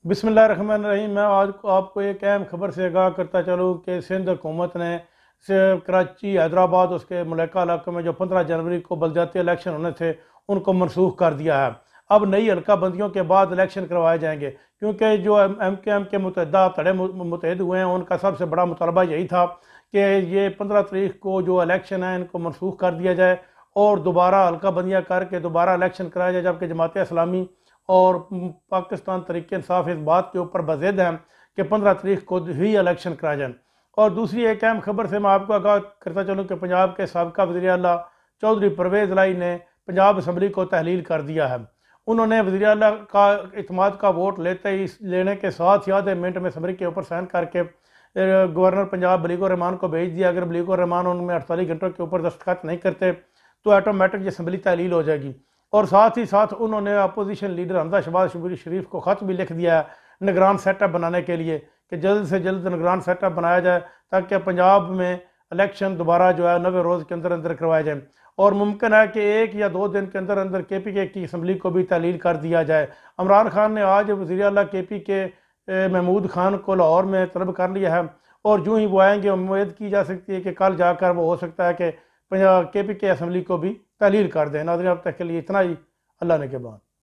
बिस्मिल्लाहिर्रहमानिर्रहीम। मैं आज आपको एक अहम खबर से आगाह करता चलूँ कि सिंध हुकूमत ने कराची, हैदराबाद, उसके मुल्का इलाकों में जो 15 जनवरी को बलदियाती इलेक्शन होने थे उनको मनसूख कर दिया है। अब नई हल्का बंदियों के बाद इलेक्शन करवाए जाएंगे, क्योंकि जो एम के मुतहदा धड़े मुतहद हुए हैं उनका सबसे बड़ा मुतालबा यही था कि ये 15 तारीख को जो इलेक्शन है इनको मनसूख कर दिया जाए और दोबारा हल्का बंदियाँ करके दोबारा इलेक्शन कराया जाए। जबकि जमात इस्लामी और पाकिस्तान तरीके इंसाफ इस बात के ऊपर बज़िद हैं कि 15 तारीख को ही इलेक्शन कराए जाए। और दूसरी एक अहम खबर से मैं आपको आगाह करता चलूँ कि पंजाब के साबका वज़ीर आला चौधरी परवेज़ लाई ने पंजाब असम्बली को तहलील कर दिया है। उन्होंने वज़ीर आला का इत्मीनान का वोट लेने के साथ ही आधे मिनट में असम्बली के ऊपर साइन करके गवर्नर पंजाब बलीगुर रहमान को भेज दिया। अगर बलीगुर रहमान उनमें 48 घंटों के ऊपर दस्तखत नहीं करते तो ऑटोमेटिक ये असम्बली तहलील हो जाएगी। और साथ ही साथ उन्होंने अपोजिशन लीडर हमजा शहबाज शरीफ को ख़त भी लिख दिया है निगरान सेटअप बनाने के लिए कि जल्द से जल्द निगरान सेटअप बनाया जाए ताकि पंजाब में इलेक्शन दोबारा जो है 90 रोज़ के अंदर अंदर करवाया जाए। और मुमकिन है कि 1 या 2 दिन के अंदर अंदर KPK की असम्बली को भी तहलील कर दिया जाए। इमरान खान ने आज वज़ीर आला KPK महमूद खान को लाहौर में तलब कर लिया है और जो ही वो आएंगे उम्मीद की जा सकती है कि कल जाकर वो हो सकता है कि पंजाब KPK असम्बली को भी तहलील कर दें। नाज़रीन, अब तक के लिए इतना ही। अल्लाह ने के बाद।